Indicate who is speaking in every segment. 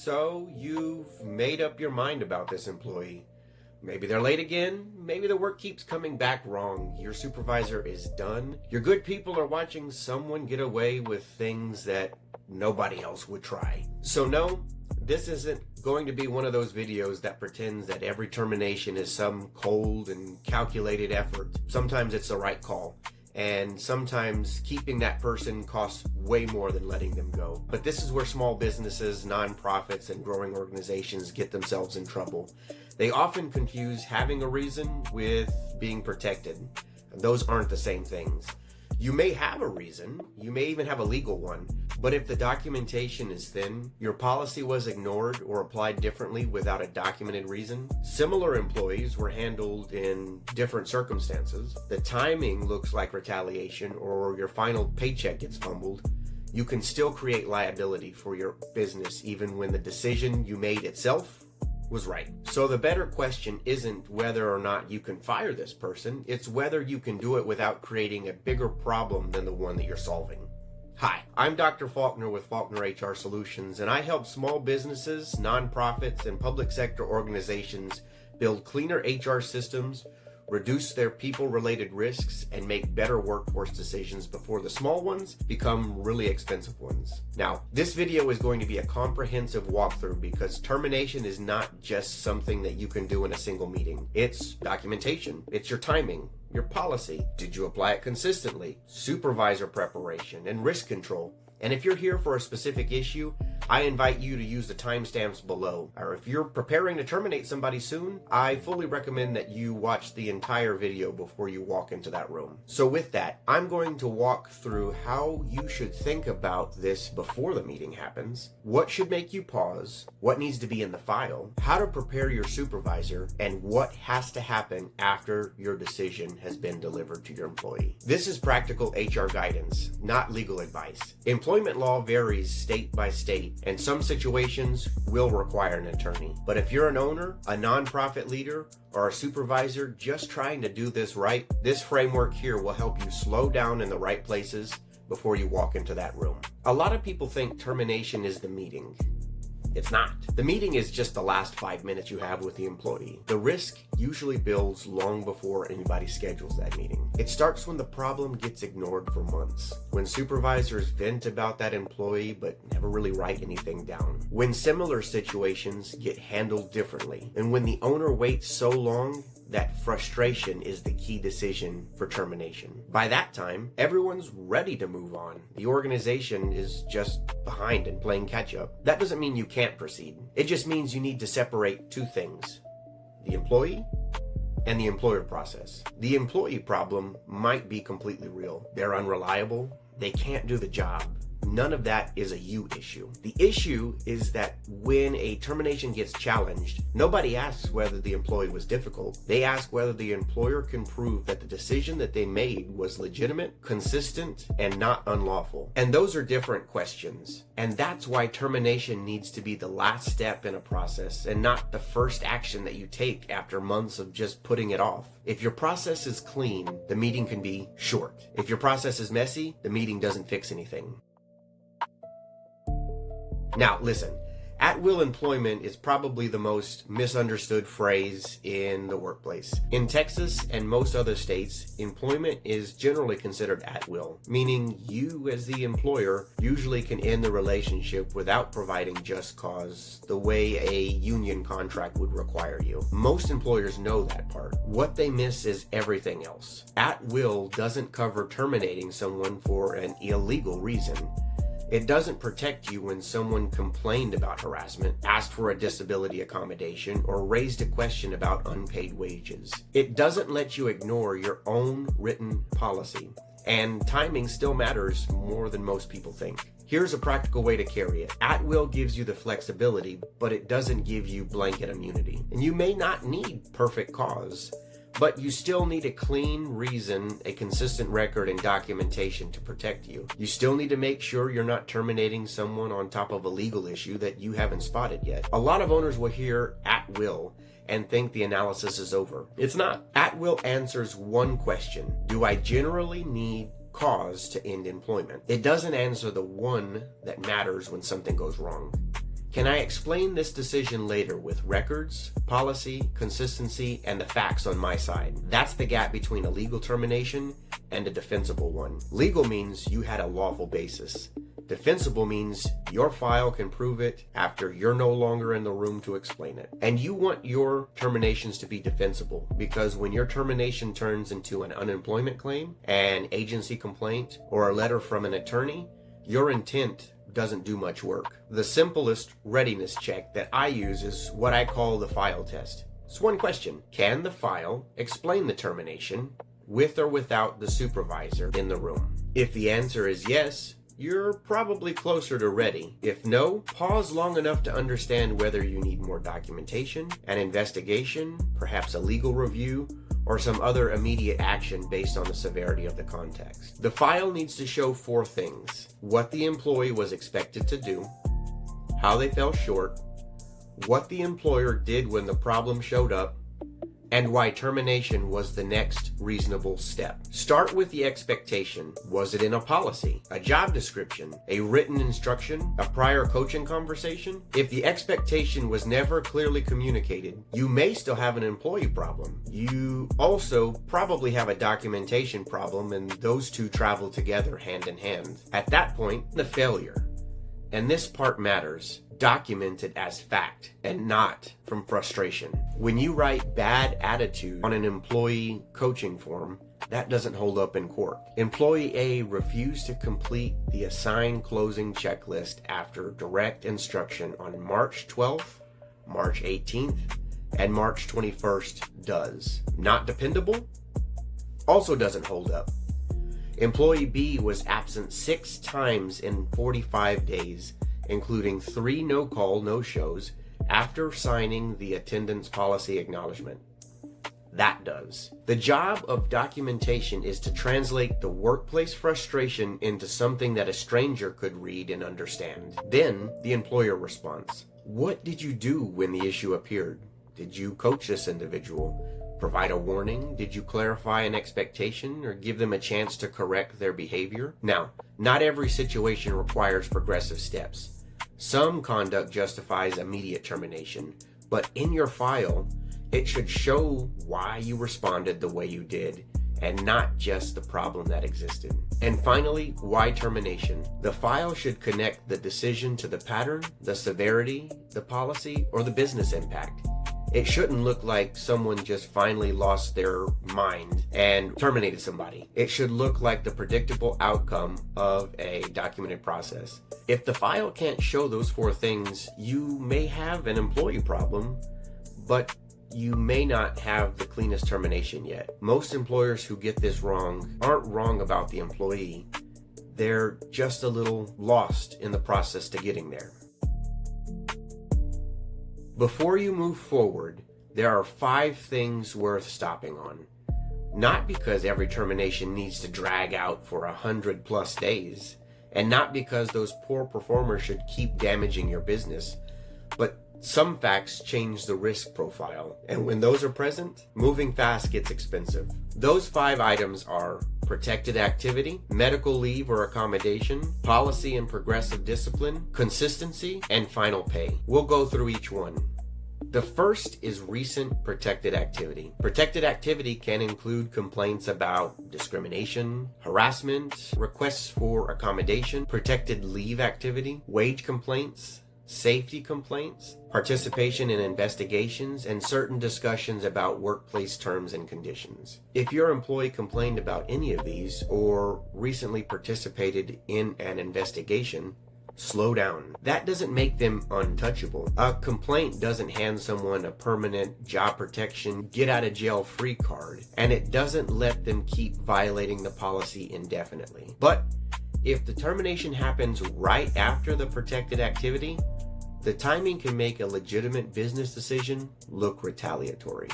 Speaker 1: So you've made up your mind about this employee. Maybe they're late again. Maybe the work keeps coming back wrong. Your supervisor is done. Your good people are watching someone get away with things that nobody else would try. So no, this isn't going to be one of those videos that pretends that every termination is some cold and calculated effort. Sometimes it's the right call. And sometimes keeping that person costs way more than letting them go. But this is where small businesses, nonprofits, and growing organizations get themselves in trouble. They often confuse having a reason with being protected. Those aren't the same things. You may have a reason, you may even have a legal one, but if the documentation is thin, your policy was ignored or applied differently without a documented reason, similar employees were handled in different circumstances, the timing looks like retaliation, or your final paycheck gets fumbled, you can still create liability for your business even when the decision you made itself was right. So the better question isn't whether or not you can fire this person, it's whether you can do it without creating a bigger problem than the one that you're solving. Hi, I'm Dr. Faulkner with Faulkner HR Solutions, and I help small businesses, nonprofits, and public sector organizations build cleaner HR systems, reduce their people-related risks, and make better workforce decisions before the small ones become really expensive ones. Now, this video is going to be a comprehensive walkthrough because termination is not just something that you can do in a single meeting. It's documentation, it's your timing, your policy, did you apply it consistently, supervisor preparation, and risk control. And if you're here for a specific issue, I invite you to use the timestamps below. Or if you're preparing to terminate somebody soon, I fully recommend that you watch the entire video before you walk into that room. So with that, I'm going to walk through how you should think about this before the meeting happens, what should make you pause, what needs to be in the file, how to prepare your supervisor, and what has to happen after your decision has been delivered to your employee. This is practical HR guidance, not legal advice. Employment law varies state by state, and some situations will require an attorney. But if you're an owner, a nonprofit leader, or a supervisor just trying to do this right, this framework here will help you slow down in the right places before you walk into that room. A lot of people think termination is the meeting. It's not. The meeting is just the last 5 minutes you have with the employee. The risk usually builds long before anybody schedules that meeting. It starts when the problem gets ignored for months, when supervisors vent about that employee but never really write anything down, when similar situations get handled differently, and when the owner waits so long that frustration is the key decision for termination. By that time, everyone's ready to move on. The organization is just behind and playing catch up. That doesn't mean you can't proceed. It just means you need to separate two things: the employee and the employer process. The employee problem might be completely real. They're unreliable. They can't do the job. None of that is a you issue. The issue is that when a termination gets challenged, nobody asks whether the employee was difficult. They ask whether the employer can prove that the decision that they made was legitimate, consistent, and not unlawful. And those are different questions. And that's why termination needs to be the last step in a process and not the first action that you take after months of just putting it off. If your process is clean, the meeting can be short. If your process is messy, the meeting doesn't fix anything. Now, listen, at-will employment is probably the most misunderstood phrase in the workplace. In Texas and most other states, employment is generally considered at-will, meaning you as the employer usually can end the relationship without providing just cause, the way a union contract would require you. Most employers know that part. What they miss is everything else. At-will doesn't cover terminating someone for an illegal reason. It doesn't protect you when someone complained about harassment, asked for a disability accommodation, or raised a question about unpaid wages. It doesn't let you ignore your own written policy. And timing still matters more than most people think. Here's a practical way to carry it. At-will gives you the flexibility, but it doesn't give you blanket immunity. And you may not need perfect cause, but you still need a clean reason, a consistent record, and documentation to protect you. You still need to make sure you're not terminating someone on top of a legal issue that you haven't spotted yet. A lot of owners will hear at will and think the analysis is over. It's not. At will answers one question: do I generally need cause to end employment? It doesn't answer the one that matters when something goes wrong. Can I explain this decision later with records, policy, consistency, and the facts on my side? That's the gap between a legal termination and a defensible one. Legal means you had a lawful basis. Defensible means your file can prove it after you're no longer in the room to explain it. And you want your terminations to be defensible, because when your termination turns into an unemployment claim, an agency complaint, or a letter from an attorney, your intent doesn't do much work. The simplest readiness check that I use is what I call the file test. It's one question. Can the file explain the termination with or without the supervisor in the room? If the answer is yes, you're probably closer to ready. If no, pause long enough to understand whether you need more documentation, an investigation, perhaps a legal review, or some other immediate action based on the severity of the context. The file needs to show 4 things: what the employee was expected to do, how they fell short, what the employer did when the problem showed up, and why termination was the next reasonable step. Start with the expectation. Was it in a policy, a job description, a written instruction, a prior coaching conversation? If the expectation was never clearly communicated, you may still have an employee problem. You also probably have a documentation problem, and those two travel together hand in hand. At that point, the failure. And this part matters. Document it as fact and not from frustration. When you write bad attitude on an employee coaching form, that doesn't hold up in court. Employee A refused to complete the assigned closing checklist after direct instruction on March 12th, March 18th, and March 21st does. Not dependable? Also doesn't hold up. Employee B was absent 6 times in 45 days, including 3 no-call, no-shows, after signing the attendance policy acknowledgement. That does. The job of documentation is to translate the workplace frustration into something that a stranger could read and understand. Then, the employer responds. What did you do when the issue appeared? Did you coach this individual? Provide a warning? Did you clarify an expectation or give them a chance to correct their behavior? Now, not every situation requires progressive steps. Some conduct justifies immediate termination, but in your file, it should show why you responded the way you did and not just the problem that existed. And finally, why termination? The file should connect the decision to the pattern, the severity, the policy, or the business impact. It shouldn't look like someone just finally lost their mind and terminated somebody. It should look like the predictable outcome of a documented process. If the file can't show those 4 things, you may have an employee problem, but you may not have the cleanest termination yet. Most employers who get this wrong aren't wrong about the employee. They're just a little lost in the process to getting there. Before you move forward, there are 5 things worth stopping on. Not because every termination needs to drag out for 100+ days, and not because those poor performers should keep damaging your business, but some facts change the risk profile, and when those are present, moving fast gets expensive. Those 5 items are protected activity, medical leave or accommodation, policy and progressive discipline, consistency, and final pay. We'll go through each one. The first is recent protected activity. Protected activity can include complaints about discrimination, harassment, requests for accommodation, protected leave activity, wage complaints, safety complaints, participation in investigations, and certain discussions about workplace terms and conditions. If your employee complained about any of these or recently participated in an investigation, slow down. That doesn't make them untouchable. A complaint doesn't hand someone a permanent job protection, get out of jail free card, and it doesn't let them keep violating the policy indefinitely. But if the termination happens right after the protected activity, the timing can make a legitimate business decision look retaliatory.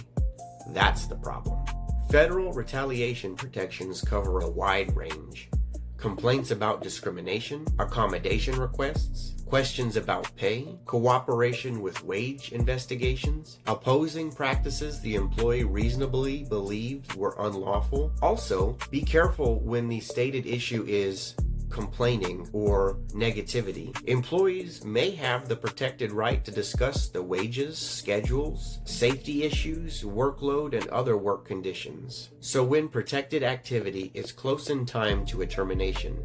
Speaker 1: That's the problem. Federal retaliation protections cover a wide range. Complaints about discrimination, accommodation requests, questions about pay, cooperation with wage investigations, opposing practices the employee reasonably believed were unlawful. Also, be careful when the stated issue is complaining or negativity. Employees may have the protected right to discuss the wages, schedules, safety issues, workload, and other work conditions. So when protected activity is close in time to a termination,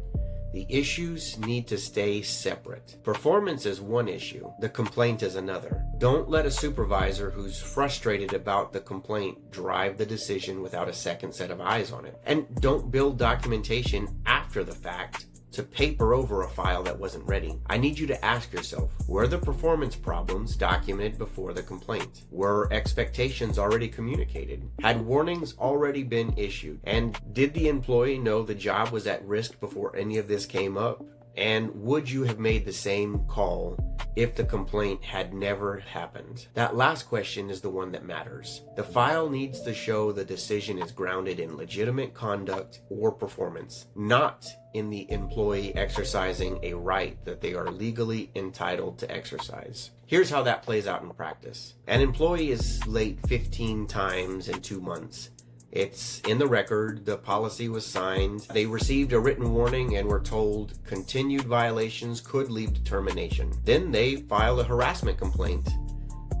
Speaker 1: the issues need to stay separate. Performance is one issue, the complaint is another. Don't let a supervisor who's frustrated about the complaint drive the decision without a second set of eyes on it. And don't build documentation after the fact to paper over a file that wasn't ready. I need you to ask yourself, were the performance problems documented before the complaint? Were expectations already communicated? Had warnings already been issued? And did the employee know the job was at risk before any of this came up? And would you have made the same call if the complaint had never happened? That last question is the one that matters. The file needs to show the decision is grounded in legitimate conduct or performance, not in the employee exercising a right that they are legally entitled to exercise. Here's how that plays out in practice. An employee is late 15 times in 2 months. It's in the record, the policy was signed, they received a written warning and were told continued violations could lead to termination. Then they file a harassment complaint.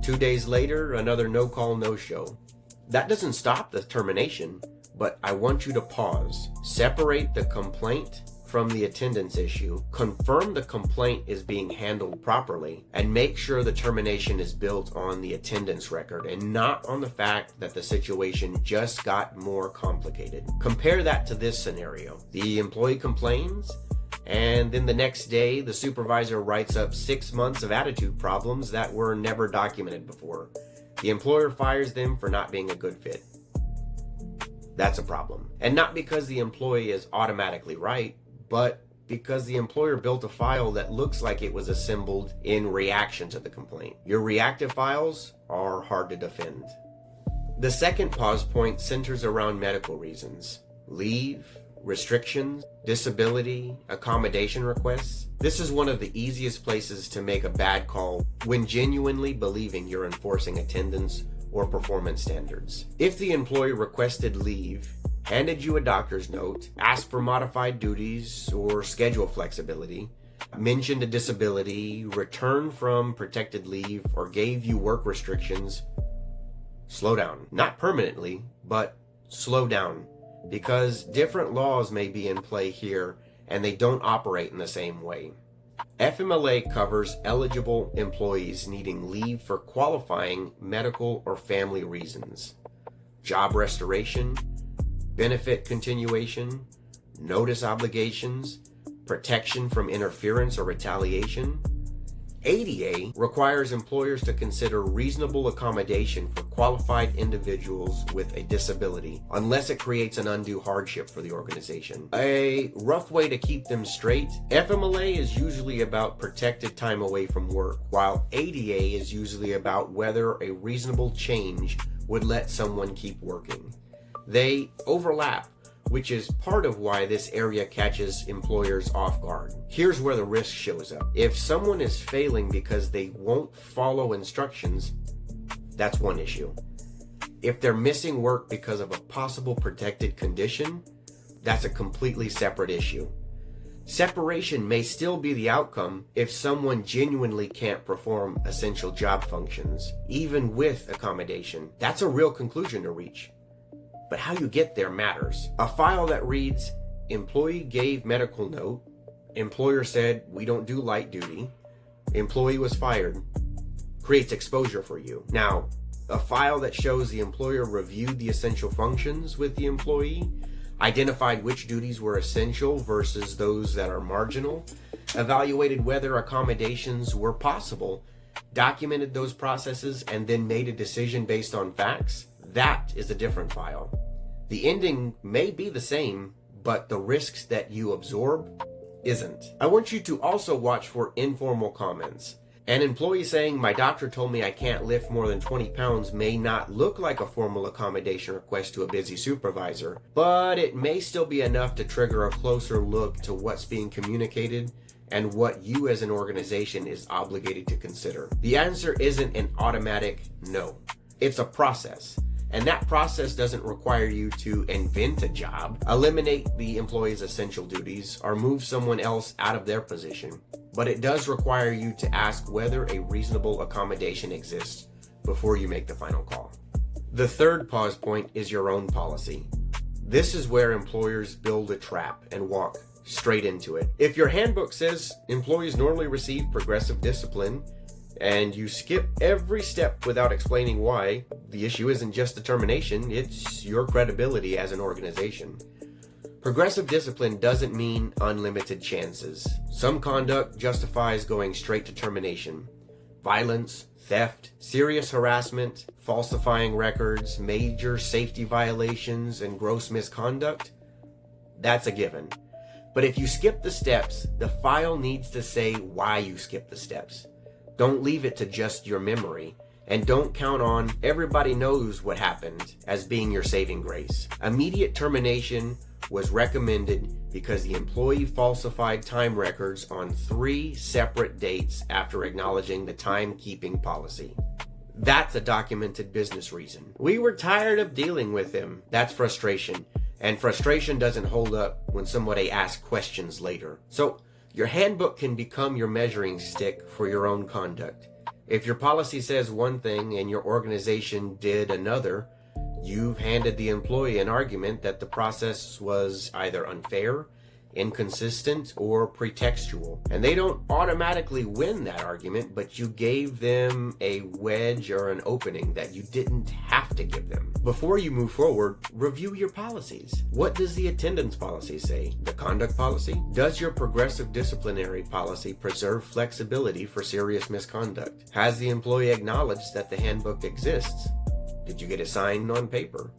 Speaker 1: 2 days later, another no-call, no-show. That doesn't stop the termination, but I want you to pause. Separate the complaint from the attendance issue, confirm the complaint is being handled properly, and make sure the termination is built on the attendance record and not on the fact that the situation just got more complicated. Compare that to this scenario. The employee complains, and then the next day, the supervisor writes up 6 months of attitude problems that were never documented before. The employer fires them for not being a good fit. That's a problem. And not because the employee is automatically right, but because the employer built a file that looks like it was assembled in reaction to the complaint. Your reactive files are hard to defend. The second pause point centers around medical reasons. Leave, restrictions, disability, accommodation requests. This is one of the easiest places to make a bad call when genuinely believing you're enforcing attendance or performance standards. If the employee requested leave, handed you a doctor's note, asked for modified duties or schedule flexibility, mentioned a disability, returned from protected leave, or gave you work restrictions, slow down. Not permanently, but slow down. Because different laws may be in play here and they don't operate in the same way. FMLA covers eligible employees needing leave for qualifying medical or family reasons, job restoration, benefit continuation, notice obligations, protection from interference or retaliation. ADA requires employers to consider reasonable accommodation for qualified individuals with a disability, unless it creates an undue hardship for the organization. A rough way to keep them straight, FMLA is usually about protected time away from work, while ADA is usually about whether a reasonable change would let someone keep working. They overlap, which is part of why this area catches employers off guard. Here's where the risk shows up. If someone is failing because they won't follow instructions, that's one issue. If they're missing work because of a possible protected condition, that's a completely separate issue. Separation may still be the outcome if someone genuinely can't perform essential job functions, even with accommodation. That's a real conclusion to reach. But how you get there matters. A file that reads, employee gave medical note, employer said we don't do light duty, employee was fired, creates exposure for you. Now, a file that shows the employer reviewed the essential functions with the employee, identified which duties were essential versus those that are marginal, evaluated whether accommodations were possible, documented those processes, and then made a decision based on facts, that is a different file. The ending may be the same, but the risks that you absorb isn't. I want you to also watch for informal comments. An employee saying, my doctor told me I can't lift more than 20 pounds may not look like a formal accommodation request to a busy supervisor, but it may still be enough to trigger a closer look to what's being communicated and what you as an organization is obligated to consider. The answer isn't an automatic no. It's a process. And that process doesn't require you to invent a job, eliminate the employee's essential duties, or move someone else out of their position. But it does require you to ask whether a reasonable accommodation exists before you make the final call. The third pause point is your own policy. This is where employers build a trap and walk straight into it. If your handbook says employees normally receive progressive discipline, and you skip every step without explaining why, the issue isn't just the termination, it's your credibility as an organization. Progressive discipline doesn't mean unlimited chances. Some conduct justifies going straight to termination. Violence, theft, serious harassment, falsifying records, major safety violations, and gross misconduct, that's a given. But if you skip the steps, the file needs to say why you skipped the steps. Don't leave it to just your memory, and don't count on everybody knows what happened as being your saving grace. Immediate termination was recommended because the employee falsified time records on 3 separate dates after acknowledging the timekeeping policy. That's a documented business reason. We were tired of dealing with him. That's frustration, and frustration doesn't hold up when somebody asks questions later. So your handbook can become your measuring stick for your own conduct. If your policy says one thing and your organization did another, you've handed the employee an argument that the process was either unfair, inconsistent, or pretextual. And they don't automatically win that argument, but you gave them a wedge or an opening that you didn't have to give them. Before you move forward, review your policies. What does the attendance policy say? The conduct policy? Does your progressive disciplinary policy preserve flexibility for serious misconduct? Has the employee acknowledged that the handbook exists? Did you get it signed on paper?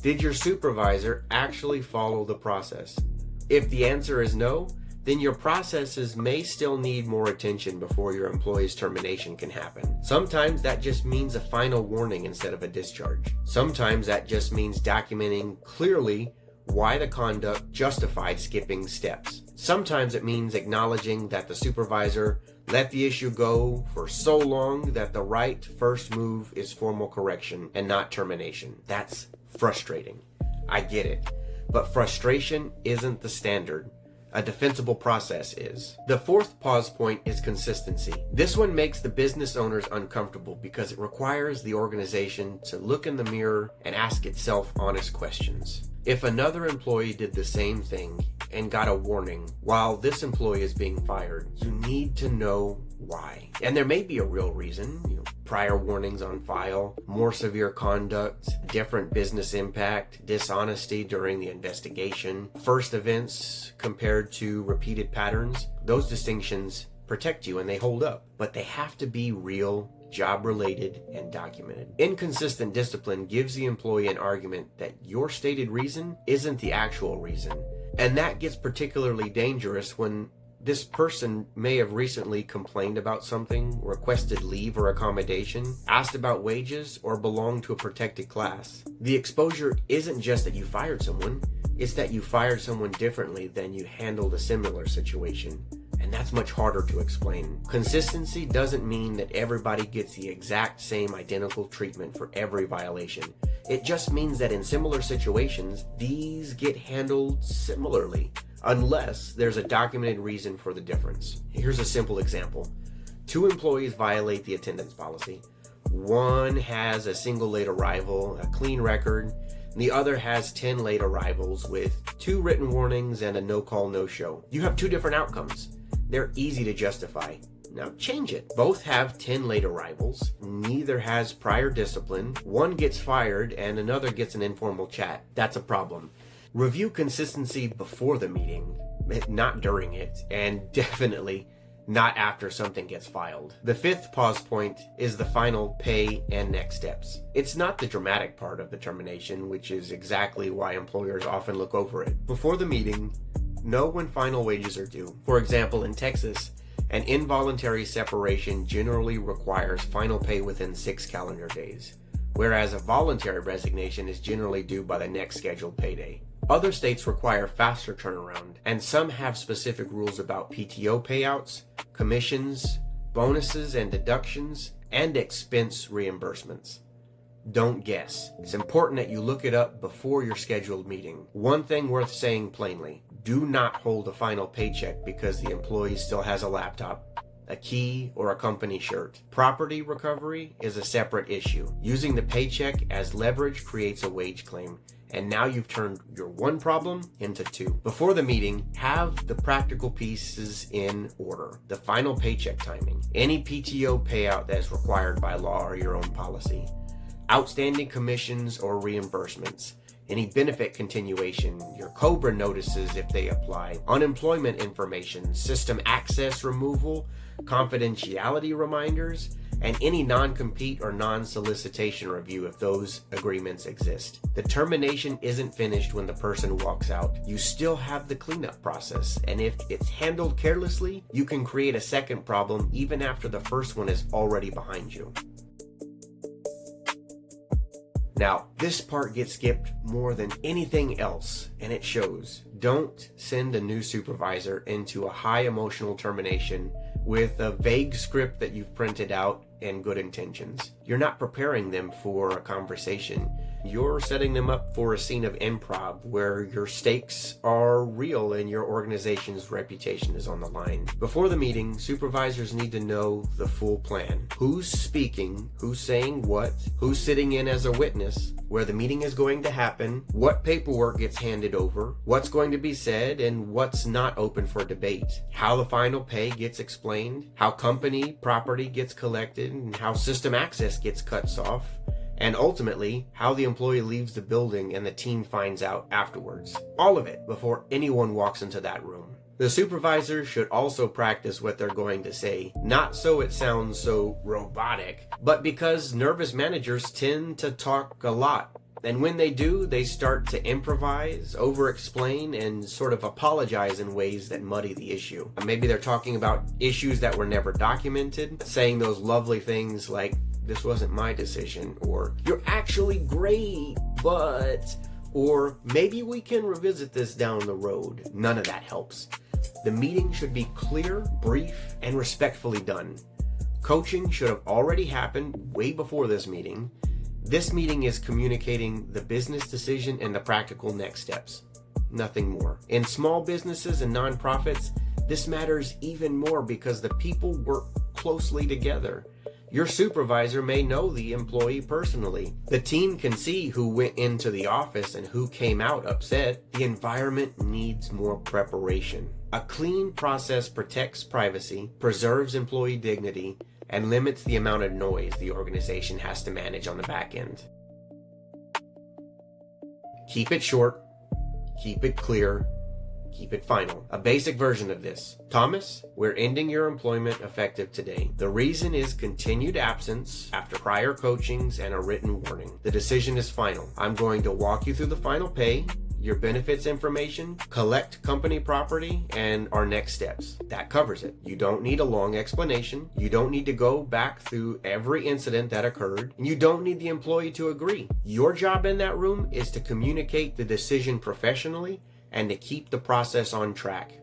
Speaker 1: Did your supervisor actually follow the process? If the answer is no, then your processes may still need more attention before your employee's termination can happen. Sometimes that just means a final warning instead of a discharge. Sometimes that just means documenting clearly why the conduct justified skipping steps. Sometimes it means acknowledging that the supervisor let the issue go for so long that the right first move is formal correction and not termination. That's frustrating. I get it. But frustration isn't the standard. A defensible process is. The fourth pause point is consistency. This one makes the business owners uncomfortable because it requires the organization to look in the mirror and ask itself honest questions. If another employee did the same thing and got a warning while this employee is being fired, you need to know why. And there may be a real reason, prior warnings on file, more severe conduct, different business impact, dishonesty during the investigation, first events compared to repeated patterns. Those distinctions protect you and they hold up, but they have to be real, job-related, and documented. Inconsistent discipline gives the employee an argument that your stated reason isn't the actual reason. And that gets particularly dangerous when this person may have recently complained about something, requested leave or accommodation, asked about wages, or belonged to a protected class. The exposure isn't just that you fired someone, it's that you fired someone differently than you handled a similar situation. And that's much harder to explain. Consistency doesn't mean that everybody gets the exact same identical treatment for every violation. It just means that in similar situations, these get handled similarly, unless there's a documented reason for the difference. Here's a simple example. 2 employees violate the attendance policy. One has a single late arrival, a clean record, and the other has 10 late arrivals with 2 written warnings and a no-call, no-show. You have 2 different outcomes. They're easy to justify. Now change it. Both have 10 late arrivals. Neither has prior discipline. One gets fired and another gets an informal chat. That's a problem. Review consistency before the meeting, not during it, and definitely not after something gets filed. The 5th pause point is the final pay and next steps. It's not the dramatic part of the termination, which is exactly why employers often look over it. Before the meeting, know when final wages are due. For example, in Texas, an involuntary separation generally requires final pay within 6 calendar days, whereas a voluntary resignation is generally due by the next scheduled payday. Other states require faster turnaround, and some have specific rules about PTO payouts, commissions, bonuses and deductions, and expense reimbursements. Don't guess. It's important that you look it up before your scheduled meeting. One thing worth saying plainly, do not hold a final paycheck because the employee still has a laptop, a key, or a company shirt. Property recovery is a separate issue. Using the paycheck as leverage creates a wage claim. And now you've turned your one problem into two. Before the meeting, have the practical pieces in order. The final paycheck timing, any PTO payout that is required by law or your own policy, outstanding commissions or reimbursements, any benefit continuation, your COBRA notices if they apply, unemployment information, system access removal, confidentiality reminders, and any non-compete or non-solicitation review if those agreements exist. The termination isn't finished when the person walks out. You still have the cleanup process, and if it's handled carelessly, you can create a second problem even after the first one is already behind you. Now, this part gets skipped more than anything else, and it shows. Don't send a new supervisor into a high emotional termination with a vague script that you've printed out and good intentions. You're not preparing them for a conversation. You're setting them up for a scene of improv where your stakes are real and your organization's reputation is on the line. Before the meeting, supervisors need to know the full plan. Who's speaking, who's saying what, who's sitting in as a witness, where the meeting is going to happen, what paperwork gets handed over, what's going to be said, and what's not open for debate, how the final pay gets explained, how company property gets collected, and how system access gets cut off, and ultimately, how the employee leaves the building and the team finds out afterwards. All of it before anyone walks into that room. The supervisor should also practice what they're going to say, not so it sounds so robotic, but because nervous managers tend to talk a lot. And when they do, they start to improvise, over-explain, and sort of apologize in ways that muddy the issue. Maybe they're talking about issues that were never documented, saying those lovely things like, "This wasn't my decision," or "You're actually great, but," or "Maybe we can revisit this down the road." None of that helps. The meeting should be clear, brief, and respectfully done. Coaching should have already happened way before this meeting. This meeting is communicating the business decision and the practical next steps. Nothing more. In small businesses and nonprofits, this matters even more because the people work closely together. Your supervisor may know the employee personally. The team can see who went into the office and who came out upset. The environment needs more preparation. A clean process protects privacy, preserves employee dignity, and limits the amount of noise the organization has to manage on the back end. Keep it short, keep it clear, keep it final. A basic version of this. Thomas, we're ending your employment effective today. The reason is continued absence after prior coachings and a written warning. The decision is final. I'm going to walk you through the final pay, your benefits information, collect company property, and our next steps. That covers it. You don't need a long explanation. You don't need to go back through every incident that occurred. And you don't need the employee to agree. Your job in that room is to communicate the decision professionally and to keep the process on track,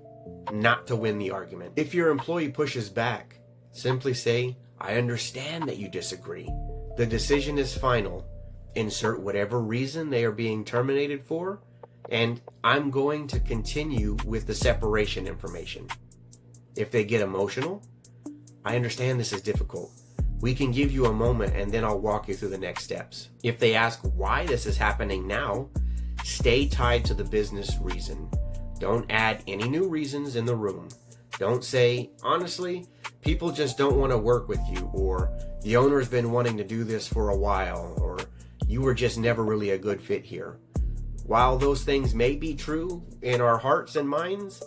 Speaker 1: not to win the argument. If your employee pushes back, simply say, "I understand that you disagree. The decision is final. Insert whatever reason they are being terminated for, and I'm going to continue with the separation information." If they get emotional, "I understand this is difficult. We can give you a moment and then I'll walk you through the next steps." If they ask why this is happening now, stay tied to the business reason. Don't add any new reasons in the room. Don't say, "Honestly, people just don't want to work with you," or "The owner's been wanting to do this for a while," or "You were just never really a good fit here." While those things may be true in our hearts and minds,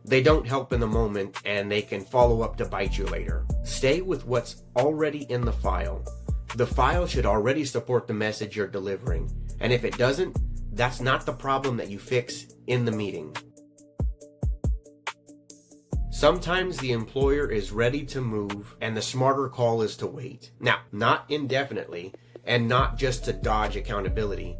Speaker 1: they don't help in the moment and they can follow up to bite you later. Stay with what's already in the file. The file should already support the message you're delivering. And if it doesn't, that's not the problem that you fix in the meeting. Sometimes the employer is ready to move and the smarter call is to wait. Now, not indefinitely and not just to dodge accountability.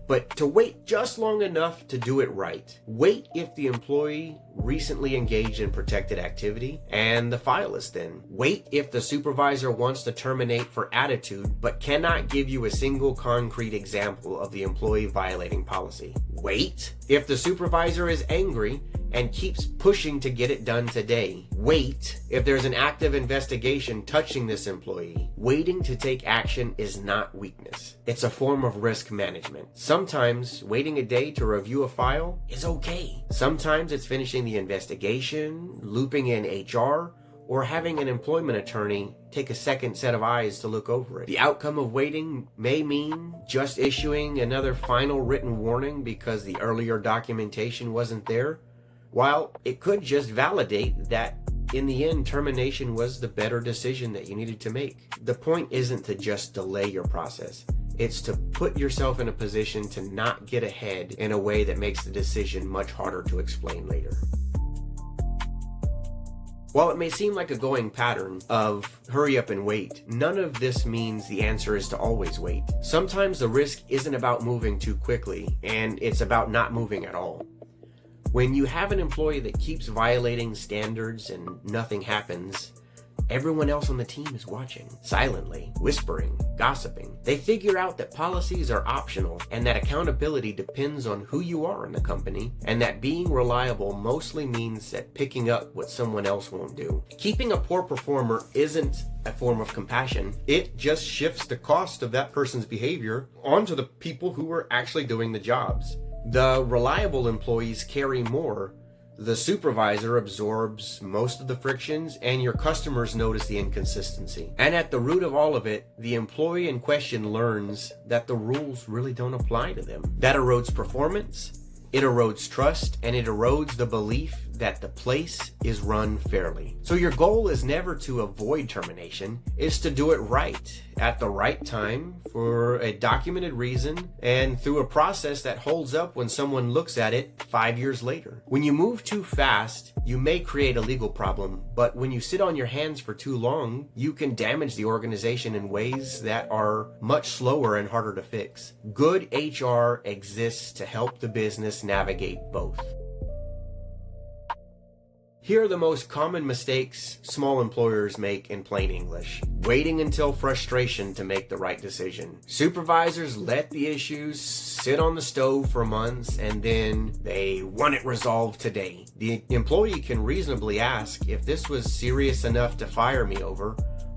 Speaker 1: but to wait just long enough to do it right. Wait if the employee recently engaged in protected activity and the file is thin. Wait if the supervisor wants to terminate for attitude but cannot give you a single concrete example of the employee violating policy. Wait if the supervisor is angry and keeps pushing to get it done today. Wait if there's an active investigation touching this employee. Waiting to take action is not weakness. It's a form of risk management. Sometimes waiting a day to review a file is okay. Sometimes it's finishing the investigation, looping in HR, or having an employment attorney take a second set of eyes to look over it. The outcome of waiting may mean just issuing another final written warning because the earlier documentation wasn't there, while it could just validate that in the end, termination was the better decision that you needed to make. The point isn't to just delay your process. It's to put yourself in a position to not get ahead in a way that makes the decision much harder to explain later. While it may seem like a going pattern of hurry up and wait, none of this means the answer is to always wait. Sometimes the risk isn't about moving too quickly, and it's about not moving at all. When you have an employee that keeps violating standards and nothing happens, everyone else on the team is watching, silently, whispering, gossiping. They figure out that policies are optional and that accountability depends on who you are in the company, and that being reliable mostly means that picking up what someone else won't do. Keeping a poor performer isn't a form of compassion. It just shifts the cost of that person's behavior onto the people who are actually doing the jobs. The reliable employees carry more. The supervisor absorbs most of the frictions, and your customers notice the inconsistency. And at the root of all of it, the employee in question learns that the rules really don't apply to them. That erodes performance, it erodes trust, and it erodes the belief that the place is run fairly. So your goal is never to avoid termination, it's to do it right, at the right time, for a documented reason, and through a process that holds up when someone looks at it 5 years later. When you move too fast, you may create a legal problem, but when you sit on your hands for too long, you can damage the organization in ways that are much slower and harder to fix. Good HR exists to help the business navigate both. Here are the most common mistakes small employers make in plain English. Waiting until frustration to make the right decision. Supervisors let the issues sit on the stove for months and then they want it resolved today. The employee can reasonably ask, if this was serious enough to fire me over,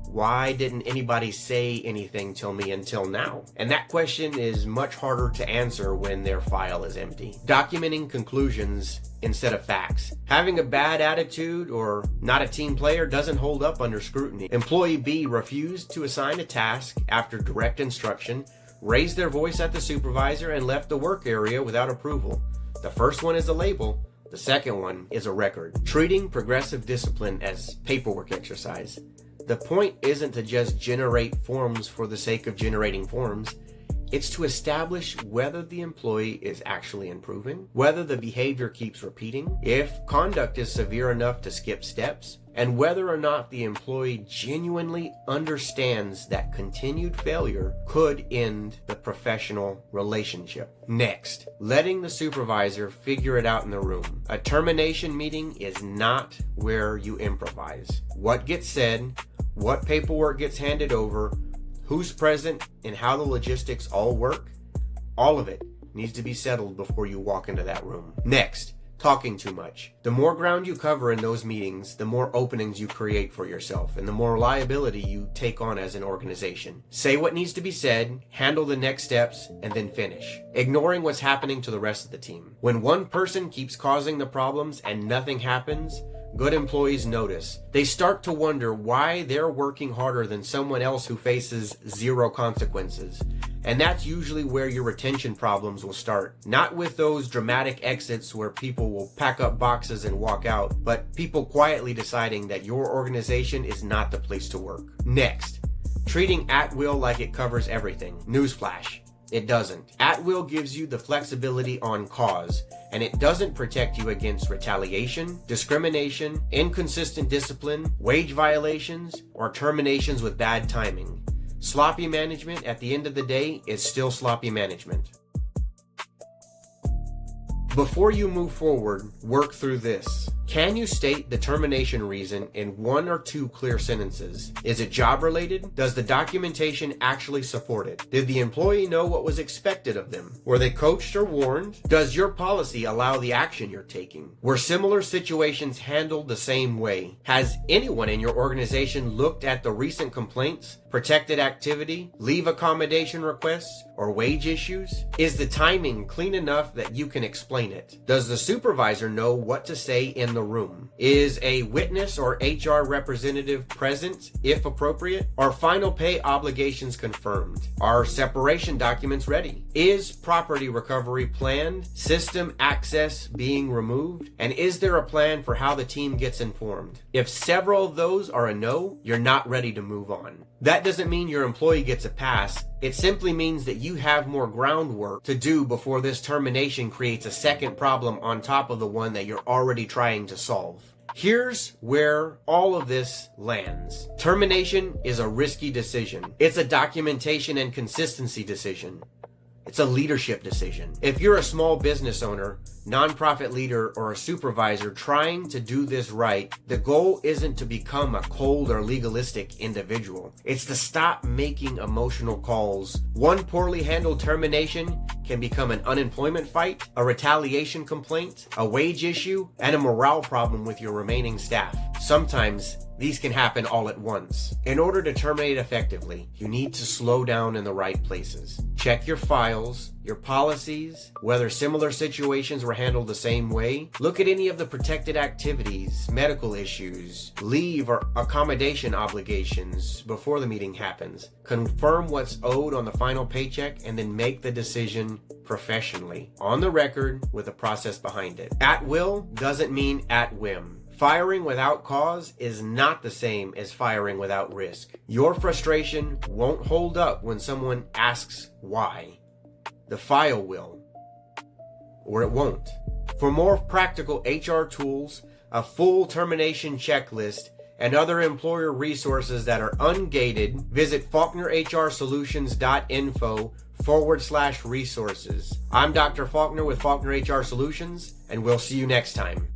Speaker 1: why didn't anybody say anything to me until now? And that question is much harder to answer when their file is empty. Documenting conclusions instead of facts. Having a bad attitude or not a team player doesn't hold up under scrutiny. Employee B refused to assign a task after direct instruction, raised their voice at the supervisor, and left the work area without approval. The first one is a label. The second one is a record. Treating progressive discipline as paperwork exercise. The point isn't to just generate forms for the sake of generating forms. It's to establish whether the employee is actually improving, whether the behavior keeps repeating, if conduct is severe enough to skip steps, and whether or not the employee genuinely understands that continued failure could end the professional relationship. Next, letting the supervisor figure it out in the room. A termination meeting is not where you improvise. What gets said, what paperwork gets handed over, who's present, and how the logistics all work, all of it needs to be settled before you walk into that room. Next, talking too much. The more ground you cover in those meetings, the more openings you create for yourself and the more liability you take on as an organization. Say what needs to be said, handle the next steps, and then finish, ignoring what's happening to the rest of the team. When one person keeps causing the problems and nothing happens, good employees notice. They start to wonder why they're working harder than someone else who faces zero consequences. And that's usually where your retention problems will start. Not with those dramatic exits where people will pack up boxes and walk out, but people quietly deciding that your organization is not the place to work. Next, treating at-will like it covers everything. Newsflash. It doesn't. At-will gives you the flexibility on cause, and it doesn't protect you against retaliation, discrimination, inconsistent discipline, wage violations, or terminations with bad timing. Sloppy management at the end of the day is still sloppy management. Before you move forward, work through this. Can you state the termination reason in 1 or 2 clear sentences? Is it job related? Does the documentation actually support it? Did the employee know what was expected of them? Were they coached or warned? Does your policy allow the action you're taking? Were similar situations handled the same way? Has anyone in your organization looked at the recent complaints, protected activity, leave accommodation requests, or wage issues? Is the timing clean enough that you can explain it? Does the supervisor know what to say in the room? Is a witness or HR representative present if appropriate? Are final pay obligations confirmed? Are separation documents ready? Is property recovery planned? System access being removed? And is there a plan for how the team gets informed? If several of those are a no, you're not ready to move on. That doesn't mean your employee gets a pass. It simply means that you have more groundwork to do before this termination creates a second problem on top of the one that you're already trying to solve. Here's where all of this lands. Termination is a risky decision. It's a documentation and consistency decision. It's a leadership decision. If you're a small business owner, nonprofit leader, or a supervisor trying to do this right, the goal isn't to become a cold or legalistic individual. It's to stop making emotional calls. One poorly handled termination can become an unemployment fight, a retaliation complaint, a wage issue, and a morale problem with your remaining staff. Sometimes these can happen all at once. In order to terminate effectively, you need to slow down in the right places. Check your files, your policies, whether similar situations were handled the same way. Look at any of the protected activities, medical issues, leave or accommodation obligations before the meeting happens. Confirm what's owed on the final paycheck and then make the decision professionally, on the record, with a process behind it. At will doesn't mean at whim. Firing without cause is not the same as firing without risk. Your frustration won't hold up when someone asks why. The file will, or it won't. For more practical HR tools, a full termination checklist, and other employer resources that are ungated, visit FaulknerHRSolutions.info/resources. I'm Dr. Faulkner with Faulkner HR Solutions, and we'll see you next time.